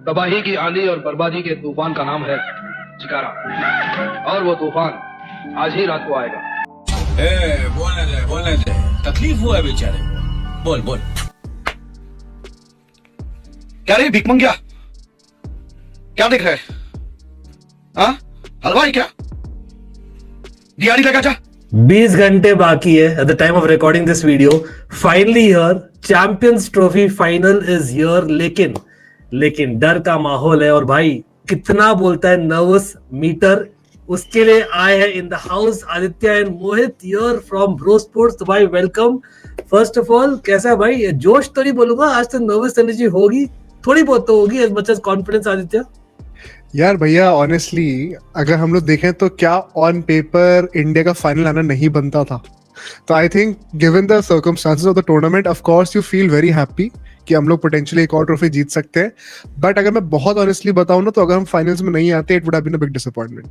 तबाही की आंधी और बर्बादी के तूफान का नाम है चिकारा, और वो तूफान आज ही रात को आएगा। बोलने दे, तकलीफ हुआ है बेचारे को। बोल बोल। क्या रे भीख मंगिया, क्या देख रहा है? हाँ, हलवाई क्या? दिहाड़ी लगा जा। 20 घंटे बाकी है at the time of recording this video. Finally here, Champions Trophy final is here. लेकिन डर का माहौल है, और भाई कितना बोलता है नर्वस मीटर, उसके लिए आए हैं in the house Aditya and Mohit here from bro sports. तो भाई वेलकम। फर्स्ट ऑफ ऑल कैसा है भाई? जोश तो नहीं बोलूंगा, आज तो नर्वस एनर्जी होगी, थोड़ी बहुत तो होगी, as much as confidence. Aditya यार भैया ऑनेस्टली अगर हम लोग देखें तो क्या ऑन पेपर इंडिया का फाइनल आना नहीं बनता था? तो I think given the circumstances of the tournament of course you feel very happy कि हम लोग पोटेंशियली एक और ट्रॉफी जीत सकते हैं। बट अगर मैं बहुत ऑनेस्टली बताऊं ना, तो अगर हम फाइनल्स में नहीं आते it would have been a big disappointment.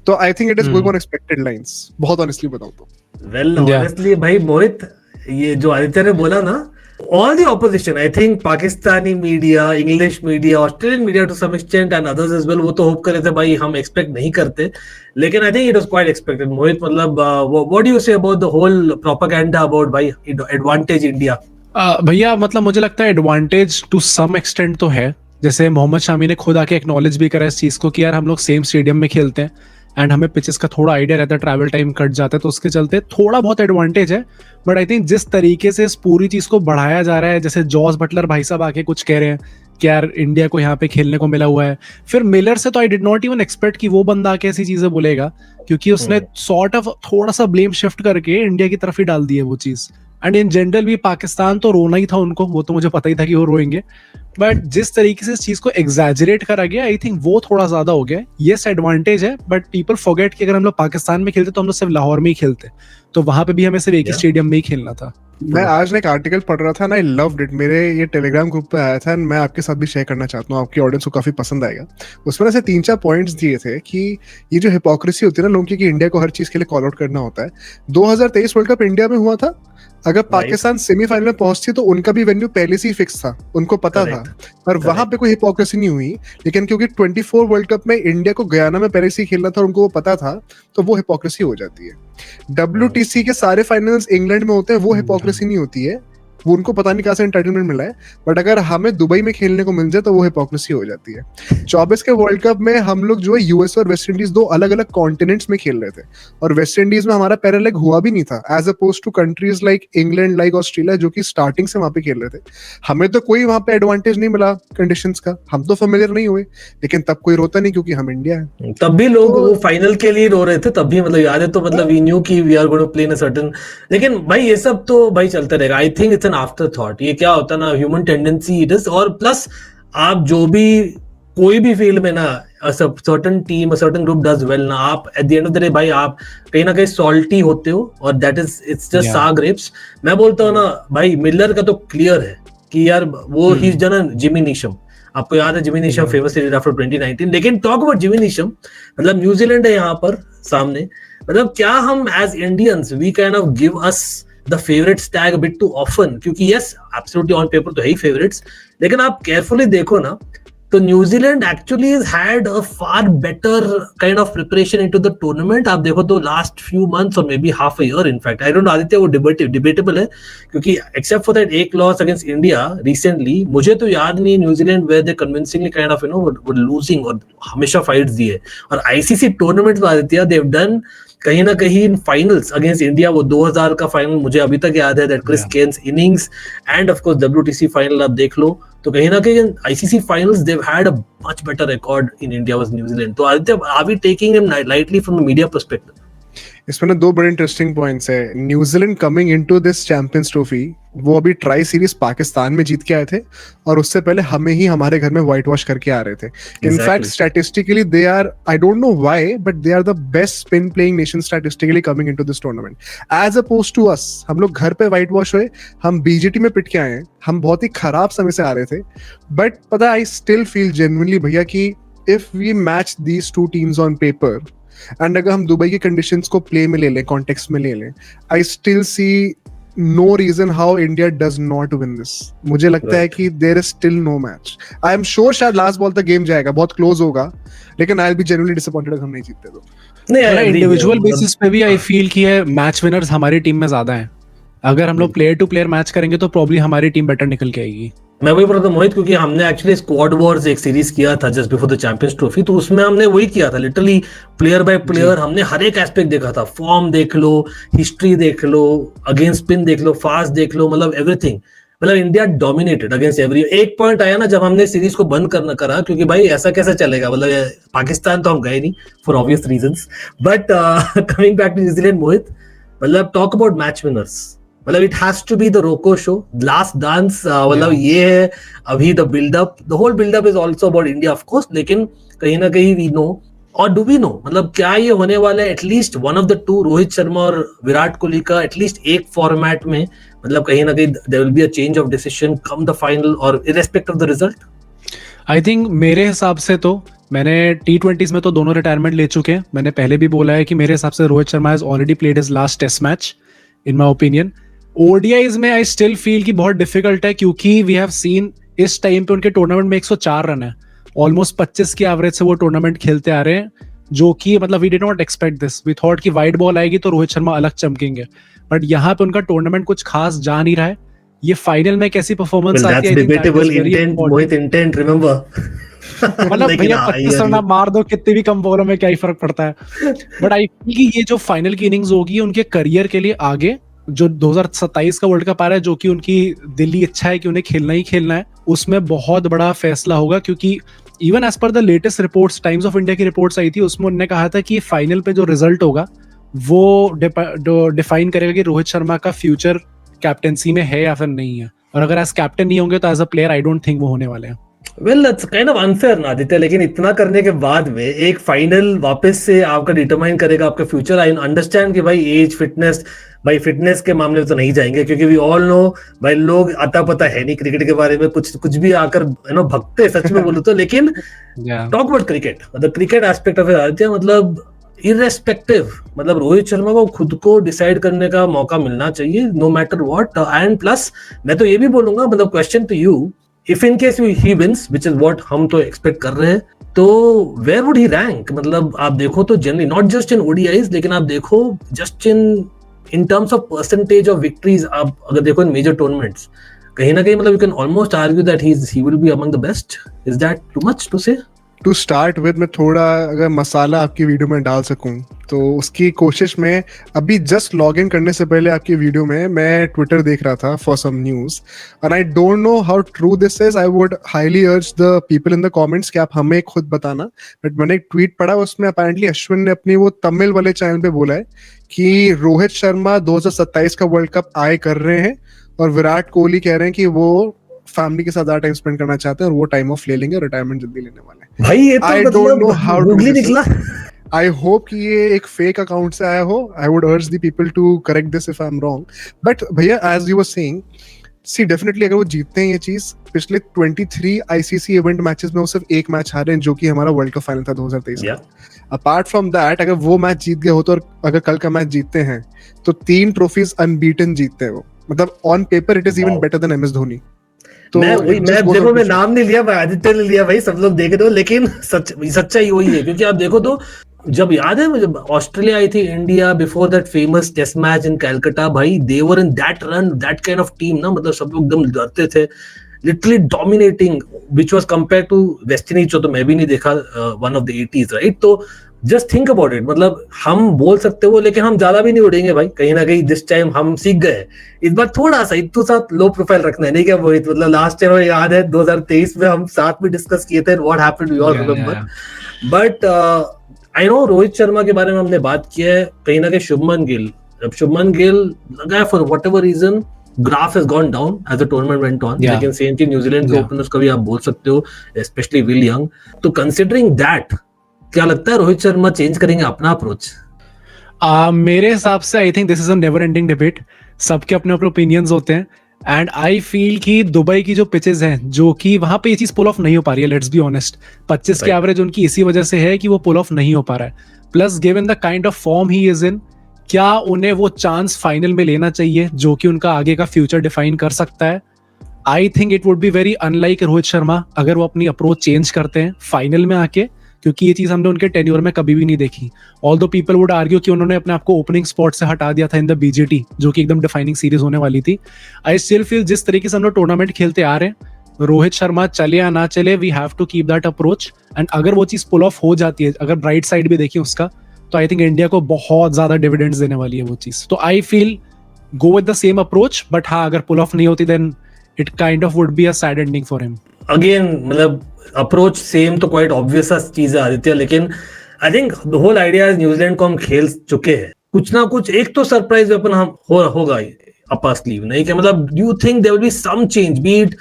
तो I think it is going on expected lines, बहुत ऑनेस्टली बताऊं तो। वेल ऑनेस्टली भाई मोहित, ये जो आदित्य ने बोला ना, all the opposition, I think Pakistani media, English media, Australian media to some extent and others as well, वो तो होप कर रहे थे भाई, हम एक्सपेक्ट नहीं करते, लेकिन I think it was quite expected. मोहित, मतलब what do you say about the whole propaganda about भाई advantage India? भैया मतलब मुझे लगता है एडवांटेज टू सम एक्सटेंट तो है, जैसे मोहम्मद शामी ने खुद आके एक्नॉलेज भी करा इस चीज को कि यार हम लोग सेम स्टेडियम में खेलते हैं एंड हमें पिचेस का थोड़ा आइडिया रहता है, ट्रैवल टाइम कट जाता है, तो उसके चलते थोड़ा बहुत एडवांटेज है। बट आई थिंक जिस तरीके से इस पूरी चीज को बढ़ाया जा रहा है, जैसे जॉस बटलर भाई साहब आके कुछ कह रहे हैं कि यार इंडिया को यहाँ पे खेलने को मिला हुआ है, फिर मिलर से तो I did not even expect कि वो बंदा आके ऐसी चीजें बोलेगा, क्योंकि उसने सॉर्ट ऑफ थोड़ा सा ब्लेम शिफ्ट करके इंडिया की तरफ ही डाल दी है वो चीज। एंड इन जनरल भी पाकिस्तान तो रोना ही था उनको, वो तो मुझे पता ही था कि वो रोएंगे, बट जिस तरीके से इस चीज को एग्जैजरेट करा गया, आई थिंक वो थोड़ा ज्यादा हो गया। यस एडवांटेज है, बट पीपल फॉरगेट कि अगर हम लोग पाकिस्तान में खेलते तो हम लोग सिर्फ लाहौर में ही खेलते, तो वहां पे भी हमें सिर्फ एक ही स्टेडियम में ही खेलना था। मैं आज एक आर्टिकल पढ़ रहा था ना, आई लव्ड इट, मेरे ये टेलीग्राम ग्रुप पे आया था, मैं आपके साथ भी शेयर करना चाहता हूँ, आपकी ऑडियंस को काफी पसंद आएगा। उसमें ऐसे 3-4 पॉइंट्स दिए थे कि ये जो हिपोक्रेसी होती है ना लोगों की, कि इंडिया को हर चीज के लिए कॉल आउट करना होता है। 2023 वर्ल्ड कप इंडिया में हुआ था, अगर पाकिस्तान सेमीफाइनल में पहुंचती तो उनका भी वेन्यू पहले से ही फिक्स था, उनको पता था, पर वहां पे कोई हिपोक्रेसी नहीं हुई। लेकिन क्योंकि 24 वर्ल्ड कप में इंडिया को गयाना में पहले से ही खेलना था, उनको वो पता था, तो वो हिपोक्रेसी हो जाती है। WTC के सारे फाइनल्स इंग्लैंड में होते हैं, वो हिपोक्रेसी नहीं होती है, वो उनको पता नहीं कहां से एंटाइटलमेंट मिला है। बट अगर हमें दुबई में खेलने को मिल जाए तो वो हिपोक्रेसी हो जाती है। 24 के वर्ल्ड कप में हम लोग जो है यूएस और वेस्ट इंडीज 2 अलग अलग कॉन्टिनेंट्स में खेल रहे थे, और वेस्ट इंडीज में हमारा पहला लेग हुआ भी नहीं था, as opposed to countries like England, like Australia, जो कि स्टार्टिंग से वहां पे खेल रहे थे। हमें तो कोई वहां पे एडवांटेज नहीं मिला कंडीशंस का, हम तो फेमिलियर नहीं हुए, लेकिन तब कोई रोता नहीं क्योंकि हम इंडिया है। तब भी लोग वो फाइनल के लिए रो रहे थे, तब भी मतलब याद है, तो मतलब वी न्यू कि we are going to play in a certain, लेकिन भाई ये सब तो भाई चलता रहेगा। I think it's an after thought, ये क्या होता ना, ह्यूमन टेंडेंसी इट इज। और प्लस आप जो भी कोई भी फील्ड में ना, certain team, certain group does well ना, आप at the end of the day भाई आप कहीं ना कहीं सॉल्टी होते हो, और दैट इज इट्स जस्ट सार ग्रेप्स। मैं बोलता हूँ ना भाई, मिलर का तो क्लियर है कि यार वो ही इज डन जिमी नीशम, आपको याद है जिमी नीशम फेमस आफ्टर 2019। लेकिन टॉक अबाउट जिमी नीशम, मतलब न्यूजीलैंड है यहाँ पर सामने, मतलब क्या हम as Indians we kind of give us the favourites tag a bit too often, क्योंकि यस एब्सोल्युटली ऑन पेपर तो है ही फेवरेट्स, लेकिन आप केयरफुली देखो ना तो New Zealand actually has had a far better kind of preparation into the tournament। आप देखो तो लास्ट फ्यू मंथ्स और maybe half a year, in fact I don't know Aditya, वो डिबेटेबल है, क्योंकि एक्सेप्ट फॉर दैट एक लॉस अगेंस्ट इंडिया रिसेंटली, मुझे तो याद नहीं New Zealand where they convincingly kind of were losing, और हमेशा फाइट्स दिए। और आईसीसी टूर्नामेंट में आदित्य दे हैव डन कहीं ना कहीं इन फाइनल्स अगेंस्ट इंडिया, वो 2000 का फाइनल मुझे अभी तक याद है, that Chris Cairns innings, and of course WTC final आप देख लो, तो कहीं ना कहीं ICC finals they have had a much better record in India was New Zealand. तो Aditya, are we taking him lightly from a media perspective? इसमें ना 2 बड़े इंटरेस्टिंग पॉइंट्स है। New Zealand coming into this champions trophy, वो अभी ट्राई सीरीज पाकिस्तान में जीत के आए थे, और उससे पहले हमें ही हमारे घर में व्हाइट वॉश करके आ रहे थे। In fact statistically they are, I don't know why, but they are the best spin playing nation statistically coming into this tournament, as opposed to us. हम लोग घर पे व्हाइट वॉश हुए, हम बीजीटी में पिट के आए हैं, हम बहुत ही खराब समय से आ रहे थे। बट पता, आई स्टिल फील जेन्युइनली भैया कि if we match these 2 teams on paper, and अगर हम दुबई की कंडीशंस को प्ले में ले लें, कॉन्टेक्स्ट में ले लें, I still see no reason how India does not win this. मुझे लगता है कि there is still no match. I am sure शायद last ball तक गेम जाएगा, बहुत क्लोज होगा, लेकिन I'll be genuinely disappointed अगर हम नहीं जीतते तो. नहीं, इंडिविजुअल बेसिस पे भी आई फील कि है मैच विनर्स हमारी टीम में ज्यादा हैं. अगर हम लोग प्लेयर टू प्लेयर मैच करेंगे तो प्रॉब्ली हमारी टीम बेटर निकल के आएगी. मैं वही बोल रहा था मोहित, क्योंकि हमने एक्चुअली स्क्वाड वॉर्स एक सीरीज किया था just before the champions trophy, तो उसमें हमने वही किया था, लिटरली प्लेयर बाय प्लेयर हमने हर एक एस्पेक्ट देखा था. फॉर्म देख लो, हिस्ट्री देख लो, अगेंस्ट स्पिन देख लो, फास्ट देख लो, मतलब एवरीथिंग. मतलब इंडिया डोमिनेटेड अगेंस्ट एवरी. एक पॉइंट आया ना जब हमने सीरीज को बंद करना करा, क्योंकि भाई ऐसा कैसे चलेगा, मतलब पाकिस्तान तो हम गए नहीं for obvious reasons. But coming back to New Zealand Mohit, मतलब टॉक अबाउट मैच विनर्स, मतलब it has to be the Roko show, last dance. मतलब ये है अभी the buildup, the whole buildup is also about India of course, लेकिन कहीं ना कहीं वी नो, और डू वी नो, मतलब क्या ये होने वाला है at least one of the two, Rohit Sharma और विराट कोहली का एटलीस्ट एक फॉर्मेट में, मतलब कहीं ना कहीं there will be a change of decision come the final और irrespective of the result. I think मेरे हिसाब से तो मैंने T20s में तो दोनों रिटायरमेंट ले चुके हैं. मैंने पहले भी बोला है कि मेरे हिसाब से Rohit Sharma has already played his last test match in my opinion. ODIs में आई स्टिल फील कि बहुत डिफिकल्ट है, क्योंकि वी हैव सीन इस टाइम पे उनके टूर्नामेंट में 104 रन है, ऑलमोस्ट 25 की एवरेज से वो टूर्नामेंट खेलते आ रहे हैं, जो कि मतलब we did not expect this. We thought कि वाइड बॉल आएगी तो रोहित शर्मा अलग चमकेंगे, बट यहाँ पे उनका टूर्नामेंट कुछ खास जा नहीं रहा है. ये फाइनल में कैसी परफॉर्मेंस आती है, मतलब भैया 25 रन मार दो कितने भी कम बॉलों में क्या ही फर्क पड़ता है. बट आई फील कि ये जो फाइनल की इनिंग्स होगी उनके करियर के लिए आगे, जो 2027 का वर्ल्ड कप आ रहा है, जो कि उनकी दिली इच्छा है कि उन्हें खेलना ही खेलना है, उसमें बहुत बड़ा फैसला होगा. क्योंकि even as per the latest reports, Times of India की रिपोर्ट्स आई थी, उसमें उन्होंने कहा था कि फाइनल पे जो रिजल्ट होगा वो डिफाइन करेगा कि रोहित शर्मा का फ्यूचर कैप्टेंसी में है या फिर नहीं है. और अगर एज कैप्टन नहीं होंगे तो as a player I don't think वो होने वाले हैं. Well that's kind of unfair ना आदित्य, लेकिन इतना करने के बाद में एक फाइनल वापस से आपका डिटरमाइन करेगा आपका फ्यूचर. आई अंडरस्टैंड कि भाई एज, फिटनेस, भाई फिटनेस के मामले में तो नहीं जाएंगे, क्योंकि वी ऑल नो भाई लोग आता पता है नहीं क्रिकेट के बारे में, कुछ भी आकर भगते सच में बोलूं तो. लेकिन टॉक अबाउट क्रिकेट, मतलब क्रिकेट एस्पेक्ट ऑफ आदित्य, मतलब इररेस्पेक्टिव, मतलब रोहित शर्मा को खुद को डिसाइड करने का मौका मिलना चाहिए no matter what. And plus मैं तो ये भी बोलूंगा, मतलब question to you, if in case he wins, which is what हम तो एक्सपेक्ट कर रहे हैं, तो वेयर वुड ही रैंक? मतलब आप देखो तो generally not just in ODIs, लेकिन आप देखो just in terms of percentage of victories, आप अगर देखो इन मेजर टूर्नामेंट्स, कहीं ना कहीं मतलब you can almost argue that he will be among the best. Is that too much to say? To start with, मैं थोड़ा अगर मसाला आपकी वीडियो में डाल सकूं तो उसकी कोशिश में, अभी जस्ट लॉग इन करने से पहले आपकी वीडियो में मैं ट्विटर देख रहा था for some news, and I don't know how true this is. I would highly urge the people in the comments कि आप हमें खुद बताना. बट मैंने एक ट्वीट पढ़ा, उसमें अपेरेंटली अश्विन ने अपनी वो तमिल वाले चैनल पे बोला है कि रोहित शर्मा 2027 का वर्ल्ड कप आए कर रहे हैं, और विराट कोहली कह रहे हैं कि वो फैमिली के साथ ज्यादा टाइम स्पेंड करना चाहते हैं और वो टाइम ऑफ ले लेंगे, रिटायरमेंट जल्दी लेने वाले हैं. भाई ये तो I don't know how to googly do this. निकला. I hope कि ये एक फेक अकाउंट से आया हो. I would urge the people to correct this if I'm wrong. But भैया, as you were saying, see definitely अगर वो जीतते हैं ये चीज, पिछले 23 ICC इवेंट मैचेस में वो सिर्फ एक मैच हारे हैं, जो कि हमारा वर्ल्ड कप फाइनल था 2023 में. अपार्ट फ्रॉम दैट, अगर वो मैच जीत गए हो तो, और अगर कल का मैच जीतते हैं तो 3 ट्रॉफीज अनबीटन जीतते हैं वो. मतलब on paper it is even better than MS Dhoni. तो मैं देखो, मैं नाम नहीं लिया, आदित्य ने लिया भाई, सब लोग देख रहे हो, लेकिन सच्चाई वही है. क्योंकि आप देखो तो, जब याद है जब ऑस्ट्रेलिया आई थी India before that famous test match in Calcutta, भाई they were in that run, that kind of team ना, मतलब सब लोग एकदम डरते थे, literally dominating, which was compare to West Indies, जो तो मैं भी नहीं देखा, one of the 80s, right? तो जस्ट थिंक अबाउट इट, मतलब हम बोल सकते हो, लेकिन हम ज्यादा भी नहीं उड़ेंगे भाई. कहीं ना कहीं दिस टाइम हम सीख गए, इस बार थोड़ा सा इतने साथ लो प्रोफाइल रखना है, नहीं क्या मोहित? मतलब लास्ट टाइम याद है 2023 में हम साथ में डिस्कस किए थे, what happened we all remember. But I know Rohit Sharma के बारे में हमने बात की है, कहीं ना कहीं शुभमन गिल लगा for whatever reason graph has gone down as the tournament went on. लेकिन सेम चीज न्यूजीलैंड के ओपनर्स का भी आप बोल सकते हो, स्पेशली विल यंग. तो कंसिडरिंग दैट, क्या लगता है रोहित शर्मा चेंज करेंगे अपना अप्रोच? मेरे हिसाब से I think this is a never ending debate. सबके अपने अपने ओपिनियंस होते हैं, एंड आई फील कि दुबई की जो पिचेस हैं, जो कि वहां पे ये चीज पुल ऑफ नहीं हो पा रही है, लेट्स बी ऑनेस्ट. 25 की एवरेज उनकी इसी वजह से है कि वो पुल ऑफ नहीं हो पा रहा है. Plus given the kind of form he is in, क्या उन्हें वो चांस फाइनल में लेना चाहिए जो कि उनका आगे का फ्यूचर डिफाइन कर सकता है? आई think it would be very unlike Rohit Sharma अगर वो अपनी अप्रोच चेंज करते हैं फाइनल में आके, क्योंकि ये चीज हमने उनके टेन्योर में कभी भी नहीं देखी। ऑल्दो पीपल वुड आर्ग्यू कि उन्होंने अपने आप को ओपनिंग स्पॉट से हटा दिया था इन द बीजेटी, जो कि एकदम डिफाइनिंग सीरीज होने वाली थी। आई स्टिल फील जिस तरीके से हम लोग टूर्नामेंट खेलते आ रहे हैं, रोहित शर्मा चले या ना चले, we have to keep that approach. And अगर वो चीज पुल ऑफ हो जाती है, अगर ब्राइट साइड भी देखिए उसका, तो आई थिंक इंडिया को बहुत ज्यादा डिविडेंड्स देने वाली है वो चीज। तो I feel go with the same approach, but हाँ अगर पुल ऑफ नहीं होती then it kind of would be a sad ending for him. Again मतलब अप्रोच सेम तो क्वाइट ऑब्वियस चीज है आदित्य, लेकिन I think the whole idea is New Zealand को हम खेल चुके हैं, कुछ ना कुछ एक तो सरप्राइज वेपन हम होगा अप आवर स्लीव, नहीं क्या मतलब you think there will be some change, be it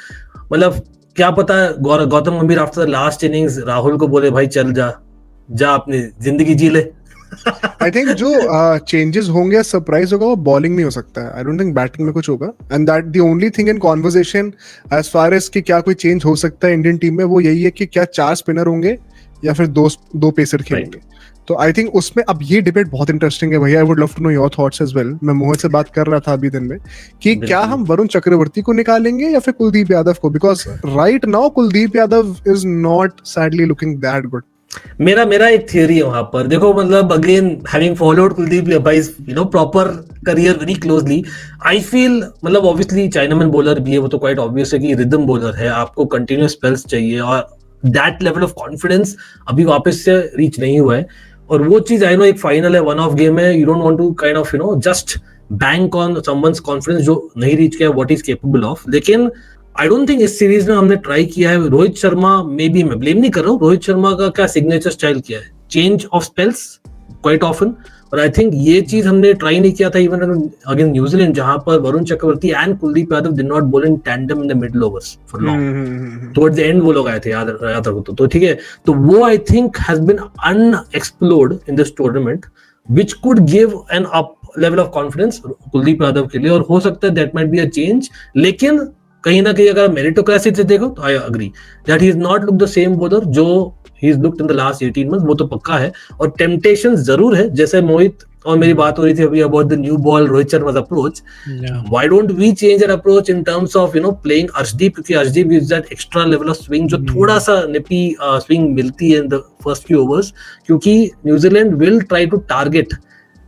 मतलब क्या पता Gautam Gambhir after the last innings Rahul को बोले भाई चल जा अपनी जिंदगी जी ले। आई थिंक जो चेंजेस होंगे, सरप्राइज होगा, वो बॉलिंग में हो सकता है। आई डोंट थिंक बैटिंग में कुछ होगा, and that the only thing in conversation as far as कि क्या कोई चेंज हो सकता है इंडियन टीम में, वो यही है कि क्या 4 स्पिनर होंगे या फिर दो पेसर खेलेंगे। तो आई थिंक उसमें अब ये डिबेट बहुत इंटरेस्टिंग है भैया। I would love to know your thoughts as well. मैं मोहित से बात कर रहा था अभी दिन में कि क्या हम वरुण चक्रवर्ती को निकालेंगे या फिर कुलदीप यादव को, because right now Kuldeep Yadav is not sadly looking that good. मेरा एक थियरी है वहां पर, देखो मतलब अगेन हैविंग फॉलोड कुलदीप भाई you know proper career very closely, I feel मतलब ऑब्वियसली चाइनामैन बॉलर भी है, वो तो क्वाइट ऑब्वियस है कि रिदम बॉलर है, आपको कंटिन्यूअस स्पेल्स चाहिए और दैट लेवल ऑफ कॉन्फिडेंस अभी वापस से रीच नहीं हुआ है। और वो चीज आई नो एक फाइनल है, वन ऑफ गेम है, you don't want to kind of you know just bank on someone's confidence जो नहीं रीच किया व्हाट इज केपेबल ऑफ। लेकिन आई डोंट थिंक इस सीरीज में हमने ट्राई किया है। रोहित शर्मा मे बी, मैं ब्लेम नहीं कर रहा हूँ, रोहित शर्मा का क्या सिग्नेचर स्टाइल किया है, change of spells quite often, और आई थिंक ये चीज हमने ट्राई नहीं किया था इवन अगेंस्ट न्यूजीलैंड, जहां पर Varun Chakravarthy and Kuldeep Yadav did not bowl in tandem in the middle overs for long, towards the end वो लोग आए थे, याद रखो तो ठीक है। तो वो I think has been unexplored in this tournament which could give an up level of confidence Kuldeep Yadav के लिए, और हो सकता है that might be a change. लेकिन कहीं ना कहीं अगर मेरिटोक्रेसी से देखो तो I agree that he is not look the same bowler जो he is looked in the last 18 months, वो तो पक्का है। और टेम्पटेशन जरूर है, जैसे मोहित और मेरी बात हो रही थी अभी about the new ball Rohit Sharma's approach, why don't we change our approach in terms of you know playing Arshdeep, क्योंकि Arshdeep is that extra level of swing जो थोड़ा सा निपी स्विंग मिलती है in the first few overs, क्योंकि New Zealand will try to target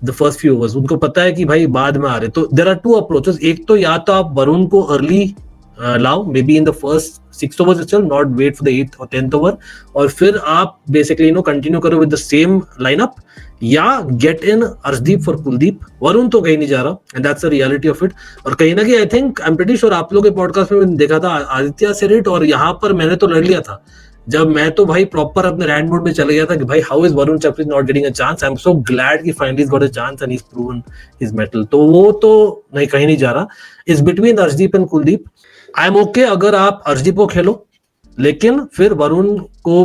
the first few overs, उनको पता है कि भाई बाद में आ रहे। तो देयर आर टू अप्रोचेस, एक तो या तो आप वरुण को अर्ली लाओ may be in the first 6 overs itself, not wait for the 8th or 10th over, और फिर आप बेसिकली नो कंटिन्यू करो विद द सेम लाइनअप, या get in Arshdeep for Kuldeep. Varun तो कहीं नहीं जा रहा, and that's the reality of it. और कहीं ना कहीं I think I am pretty sure आप लोगों के पॉडकास्ट में देखा था आदित्य सेरिट, और यहाँ पर मैंने तो लड़ लिया था जब मैं तो भाई प्रॉपर अपने रैंड मोड में चले गया था कि भाई how is Varun Chakravarthy not getting a chance, I am so glad कि finally got a chance and he is proven his mettle. तो वो तो नहीं कहीं नहीं जा रहा, is between Arshdeep and Kuldeep. I am okay अगर आप अर्शदीप को खेलो, लेकिन फिर वरुण को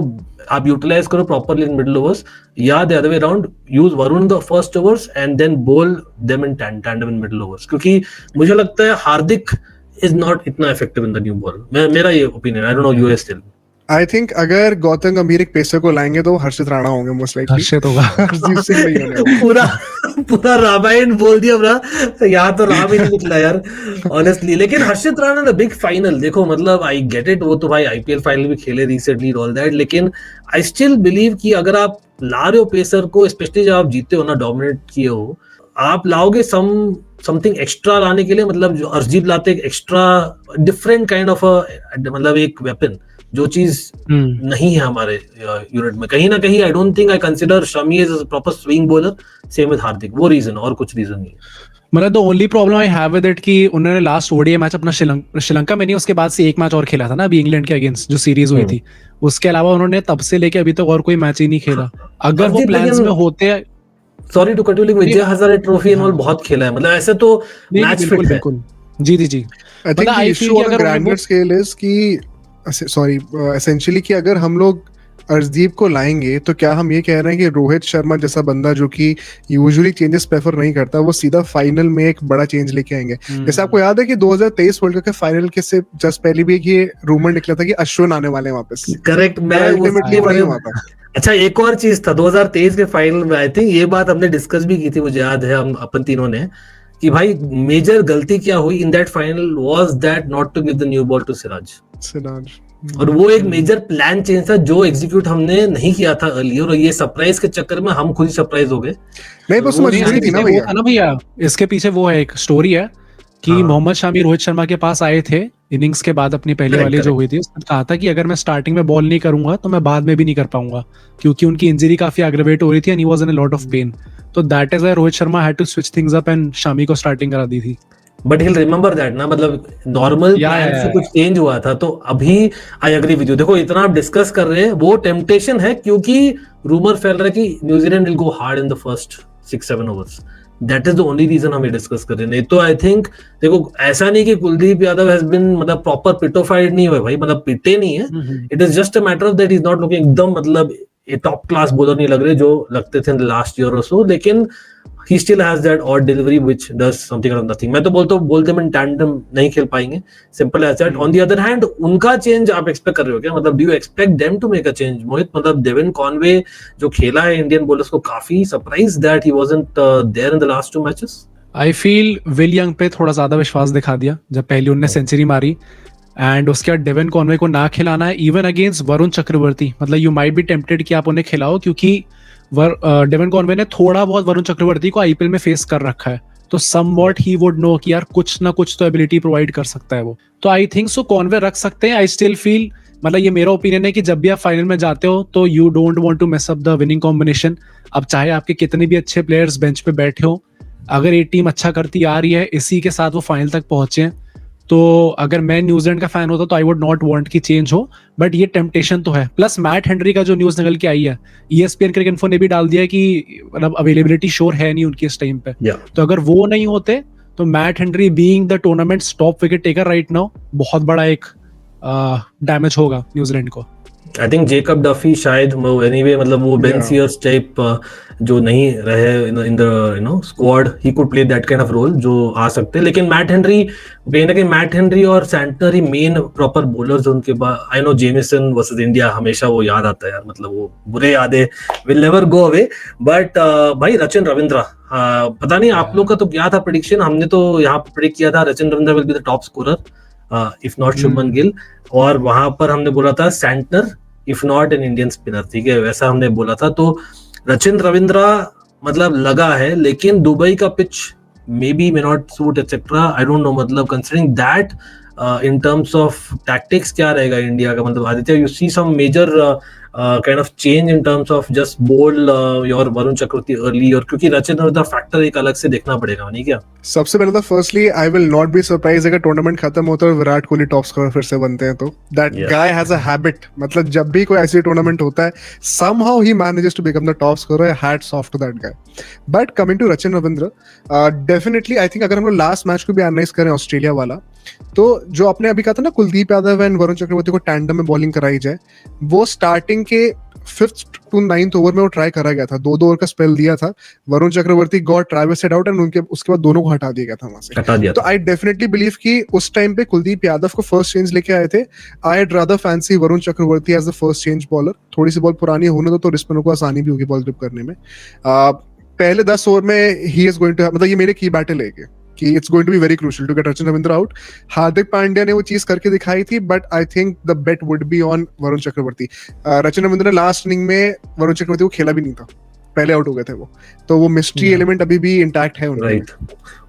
आप यूटिलाइज करो प्रॉपरली इन मिडिल ओवर्स, या the other way around use Varun the first overs and then bowl them in tandem in middle overs, क्योंकि मुझे लगता है हार्दिक इज नॉट इतना effective in the new ball. मेरा ये opinion, I don't know us still. I think अगर गौतम गंभीर एक पेसर को लाएंगे तो हर्षित राणा होंगे मोस्ट लाइकली, हर्षित होगा। हर्षदीप सिंह नहीं होने वाला। पूरा रामायण बोल दिया अपना, यहाँ तो राम ही नहीं निकला यार ऑनेस्टली। लेकिन हर्षित राणा द बिग फाइनल, देखो मतलब आई गेट इट, वो तो भाई आईपीएल फाइनल भी खेले रिसेंटली ऑल दैट, लेकिन आई स्टिल बिलीव कि अगर आप ला रहे हो पेसर को, स्पेशली जब आप जीते हो ना, डोमिनेट किए हो, आप लाओगे समथिंग एक्स्ट्रा लाने के लिए, मतलब जो अर्शदीप लाते एक एक्स्ट्रा डिफरेंट काइंड ऑफ मतलब एक वेपन, जो चीज नहीं है हमारे यूनिट में। कहीं ना कहीं I don't think I consider Shami as a proper swing bowler, same with Hardik, वो रीजन और कुछ रीजन नहीं है। मतलब the only problem I have with it कि उन्होंने लास्ट ओडीआई मैच अपना श्रीलंका में नहीं, उसके बाद से एक मैच और खेला था ना अभी इंग्लैंड के अगेंस्ट जो सीरीज हुई थी, उसके अलावा उन्होंने तब से लेके अभी तक और कोई मैच ही नहीं खेला। अगर वो प्लान्स में होते हैं, sorry to cut you, Vijay Hazare trophy and all बहुत खेला है, मतलब ऐसे तो मैच फिट है। जी जी जी, I think the issue on grander scale is कि सॉरी एसेंशियली कि अगर हम लोग अर्शदीप को लाएंगे तो क्या हम ये कह रहे हैं कि रोहित शर्मा जैसा बंदा जो कि यूजुअली चेंजेस प्रेफर नहीं करता, वो सीधा फाइनल में एक बड़ा चेंज लेके आएंगे? जैसे आपको याद है कि 2023 वर्ल्ड कप के फाइनल के से जस्ट पहले भी एक ये रूमर निकला था कि अश्विन आने वाले हैं वापस। करेक्ट, मैं अच्छा, एक और चीज था 2023 के फाइनल में, आई थिंक ये बात हमने डिस्कस भी की थी, मुझे याद है, हम अपन तीनों ने, कि भाई मेजर गलती क्या हुई in that final was that not to give the new ball to Siraj. Siraj और वो एक मेजर प्लान चेंज था जो एग्जीक्यूट हमने नहीं किया था अर्लियर, और ये सरप्राइज के चक्कर में हम खुद ही सरप्राइज हो गए। नहीं, बस वो मजबूरी थी ना वो भैया। था ना भैया, इसके पीछे वो है, एक स्टोरी है कि हाँ। मोहम्मद शामी रोहित शर्मा के पास आए थे इनिंग्स के बाद, अपनी पहली Correct, वाली जो correct. हुई थी, उसने कहा था कि अगर मैं स्टार्टिंग में बॉल नहीं करूंगा तो मैं बाद में भी नहीं कर पाऊंगा, क्योंकि उनकी इंजरी काफी एग्रेवेट हो रही थी and he was in a lot of pain. तो that is why Rohit Sharma had to switch things up and Shami को स्टार्टिंग करा दी थी। बट ही रिमेंबर दैट ना, मतलब नॉर्मल या, प्लान या, से या। कुछ चेंज हुआ था। तो अभी आई एग्री विद यू, देखो इतना आप डिस्कस कर रहे हैं, वो टेम्पटेशन है, क्योंकि रूमर फैल रहा है कि New Zealand will go hard in the first 6-7 overs. That is the only reason हम ये डिस्कस कर रहे हैं। नहीं तो आई थिंक देखो, ऐसा नहीं कि कुलदीप यादव हैज बीन मतलब प्रॉपर पिटोफाइड नहीं हुए भाई, मतलब पिटे नहीं है। It is just a matter of that is not looking एकदम मतलब ये टॉप क्लास बॉलर नहीं लग रहे जो लगते थे लास्ट ईयर और सो, लेकिन he still has that odd delivery which does something out of nothing. मैं तो बोलते हैं in tandem नहीं खेल पाएंगे, simple as that. On the other hand, उनका चेंज आप एक्सपेक्ट कर रहे हो क्या? मतलब do you expect them to make a change? मोहित, मतलब डेविन कॉनवे जो खेला है इंडियन बॉलर्स को, काफी surprise that he wasn't there in the last 2 matches. I feel will young पे थोड़ा ज्यादा विश्वास दिखा दिया जब पहली उनने सेंचुरी मारी, एंड उसके बाद डेविन कॉनवे को ना खिलाना है इवन अगेंस्ट वरुण चक्रवर्ती। मतलब यू माइट बी टेम्प्टेड कि आप उन्हें खिलाओ, क्योंकि डेविन कॉनवे ने थोड़ा बहुत वरुण चक्रवर्ती को आईपीएल में फेस कर रखा है, तो समवॉट ही वुड नो कि यार कुछ ना कुछ तो एबिलिटी प्रोवाइड कर सकता है वो। तो आई थिंक सो कॉनवे रख सकते हैं। आई स्टिल फील, मतलब ये मेरा ओपिनियन है कि जब भी आप फाइनल में जाते हो तो you don't want to mess up the winning combination. अब चाहे आपके कितने भी अच्छे प्लेयर्स बेंच पे बैठे हो, अगर ये टीम अच्छा करती आ रही है, इसी के साथ वो फाइनल तक पहुंचे हैं, तो अगर मैं न्यूजीलैंड का फैन होता तो आई वुड नॉट वांट कि चेंज हो। बट ये टेम्पटेशन तो है। प्लस मैट हेनरी का जो न्यूज निकल के आई है, ईएसपीएन क्रिकेट इन्फो ने भी डाल दिया कि मतलब अवेलेबिलिटी श्योर है नहीं उनकी इस टाइम पे। तो अगर वो नहीं होते तो Matt Henry being the tournament top wicket taker right now, बहुत बड़ा एक डैमेज होगा न्यूजीलैंड को। आई थिंक जेकब डफी शायद एनीवे, मतलब वो बेन सीयर्स टाइप जो नहीं रहे in the you know squad, he could play that kind of role जो आ सकते हैं। लेकिन मैट हेनरी, कहीं ना कहीं मैट हेनरी और सैंटनर ही मेन प्रॉपर बॉलर्स उनके बाद। I know Jameson versus India हमेशा वो याद आता है यार, मतलब वो बुरे यादें will never go away. But भाई रचिन रविंद्रा, पता नहीं आप लोग का तो क्या था प्रेडिक्शन, हमने तो यहाँ पे प्रेडिक्ट किया था Rachin Ravindra will be the top scorer if not Shubman Gill, और वहां पर हमने बोला था Santner if not an Indian spinner, ठीक है, वैसा हमने बोला था। तो रचिन रविंद्रा मतलब लगा है, लेकिन दुबई का pitch may be may not suit etcetera, I don't know. मतलब considering that in terms of tactics क्या रहेगा इंडिया का? मतलब Aditya, you see some major kind of change in terms of just bowl your Varun Chakravarthy early, और क्योंकि Rachin Ravindra factor एक अलग से देखना पड़ेगा, नहीं क्या? सबसे पहले तो firstly I will not be surprise अगर टूर्नामेंट खत्म होता है और विराट कोहली टॉप स्कोरर फिर से बनते हैं तो। That guy has a habit, मतलब जब भी कोई ऐसी टूर्नामेंट होता है somehow he manages to become the top scorer. Hats off to that guy. But coming to Rachin Ravindra, definitely I think अगर हम लोग लास्ट मैच को भी एनालाइज करें ऑस्ट्रेलिया वाला, तो जो आपने अभी कहा था ना कुलदीप यादव एंड वरुण चक्रवर्ती को टैंडम में बॉलिंग कराई जाए, वो स्टार्टिंग के 5th to 9th ओवर में वो ट्राई करा गया था, 2 ओवर का स्पेल दिया था। Varun Chakravarthy got Travis Head out and उनके उसके बाद दोनों को हटा दिया गया था वहां से, हटा दिया। तो आई डेफिनेटली बिलीव कि उस टाइम पे कुलदीप यादव को फर्स्ट चेंज लेके आए थे। I rather fancy Varun Chakravarthy as the first change bowler. थोड़ी सी बॉल पुरानी होने तो स्पिनर को आसानी भी होगी बॉल ग्रिप करने में। पहले 10 ओवर में ही इज गोइंग टू, मतलब ये मेरे की बैटल है कि it's going to be very crucial to get Rachin Ravindra out. Hardik Pandya ने वो चीज करके दिखाई थी, but I think the bet would be on Varun Chakravarthy. Rachin Ravindra ने लास्ट इनिंग में वरुण चक्रवर्ती को खेला भी नहीं था, पहले आउट हो गए थे वो, तो वो मिस्ट्री एलिमेंट अभी भी इंटैक्ट है उनके राइट।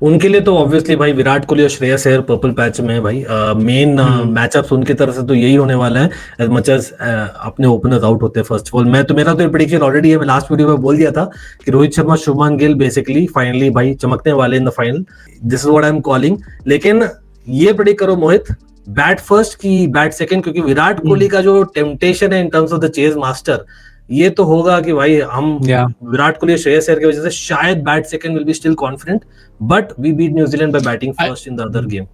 उनके लिए तो ऑब्वियसली भाई विराट कोहली और श्रेयस अय्यर पर्पल पैच में भाई मेन मैचअप्स उनकी तरफ से तो यही होने वाला है, एज मच एज अपने ओपनर्स आउट होते हैं। फर्स्ट ऑफ ऑल मैं तो, मेरा तो प्रेडिक्शन ऑलरेडी है, मैं लास्ट वीडियो में बोल दिया था कि रोहित शर्मा शुभमन गिल बेसिकली फाइनली भाई चमकने वाले in the final, this is what I am calling. लेकिन ये प्रेडिक्ट करो मोहित, बैट फर्स्ट की बैट सेकंड, क्योंकि विराट कोहली का जो टेम्पटेशन है इन terms of the chase master, ये तो होगा कि भाई हम विराट कोहली श्रेयस अय्यर की वजह से शायद bat second will be still confident, but we beat New Zealand by batting first in the other game.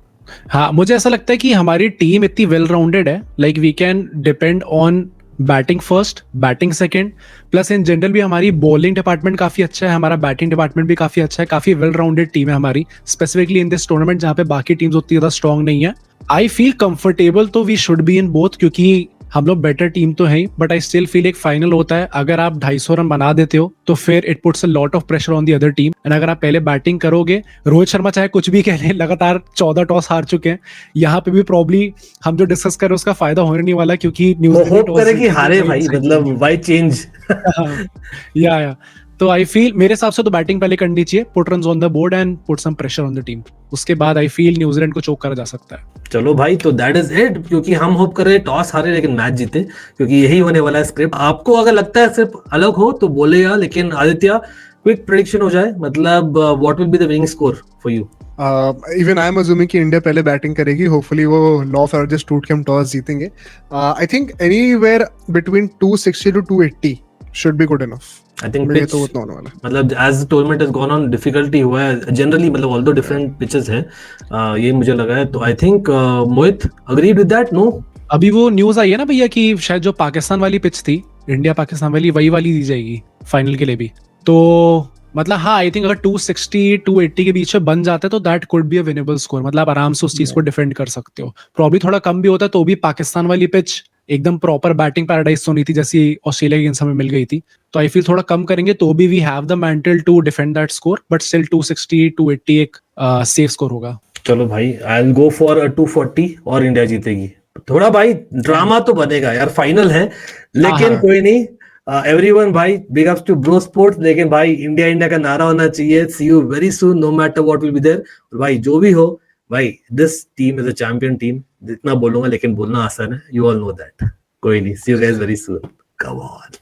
हाँ, मुझे ऐसा लगता है कि हमारी टीम इतनी वेल राउंडेड है, like we can depend on batting first, batting second, plus in general भी हमारी बॉलिंग डिपार्टमेंट काफी अच्छा है, हमारा बैटिंग डिपार्टमेंट भी काफी अच्छा है, काफी वेल राउंडेड टीम है हमारी, स्पेसिफिकली इन दिस टूर्नामेंट जहाँ पे बाकी टीम्स उतनी ज्यादा स्ट्रॉन्ग नहीं है। आई फील कंफर्टेबल तो we should be in both, क्योंकि हम लोग बेटर टीम तो है, बट आई स्टिल फील एक फाइनल होता है, अगर आप 250 रन बना देते हो तो फिर it puts a lot of pressure on the other team. And अगर आप पहले बैटिंग करोगे, रोहित शर्मा चाहे कुछ भी कह लें, लगातार 14 टॉस हार चुके हैं, यहाँ पे भी प्रॉब्ली हम जो डिस्कस कर रहे हैं उसका फायदा होने नहीं वाला, क्योंकि वो न्यूजीलैंड होप करे कि हारे भाई, मतलब वाई चेंज। या तो आई फील मेरे हिसाब से तो बैटिंग पहले करनी चाहिए, put runs on the board and put some pressure on the team, उसके बाद आई फील न्यूजीलैंड को चोक करा जा सकता है। चलो भाई, तो दैट इज इट, क्योंकि हम होप कर रहे हैं टॉस हारे लेकिन मैच जीते, क्योंकि यही होने वाला है स्क्रिप्ट। आपको अगर लगता है सिर्फ अलग हो तो बोलेगा, लेकिन आदित्य क्विक प्रेडिक्शन हो जाए, मतलब what will be the winning score for you? Even I am assuming कि इंडिया पहले बैटिंग करेगी, होपफुली वो लॉ ऑफ एवरेजेस टूट के हम टॉस जीतेंगे। I think anywhere between 260 to 280 should be good enough. I think ये तो उतना होने वाला है। मतलब as tournament has gone on, difficulty हुआ है जनरली, मतलब ऑल्दो डिफरेंट पिचेस हैं, ये मुझे लगा है। तो I think Mohit agreed with that? No, अभी वो न्यूज आई है ना भैया कि शायद जो पाकिस्तान वाली पिच थी, इंडिया पाकिस्तान वाली, वही वाली दी जाएगी फाइनल के लिए भी। तो मतलब हाँ, आई थिंक अगर 260 280 के बीच में बन जाता है तो that could be a winnable score, मतलब आप आराम से उस चीज को डिफेंड कर सकते हो। प्रॉब्ली थोड़ा कम भी होता है तो भी पाकिस्तान वाली पिच एकदम प्रॉपर बैटिंग पैराडाइज तो नहीं थी जैसी ऑस्ट्रेलिया के गेम्स हमें मिल गई थी, तो आई फील थोड़ा कम करेंगे तो भी we have the mental to defend that score, but still 260 280 एक सेफ स्कोर होगा। चलो भाई, आई विल गो फॉर 240 और इंडिया जीतेगी। थोड़ा भाई ड्रामा तो बनेगा यार, फाइनल है, लेकिन कोई नहीं। एवरीवन भाई, big ups to bro sports. लेकिन भाई इंडिया इंडिया का नारा होना चाहिए, see you very soon, no matter what will be there. भाई जो भी हो भाई, this team is a champion team, जितना बोलूंगा लेकिन बोलना आसान है, यू ऑल नो दैट। कोई नहीं, see you guys very soon, come on.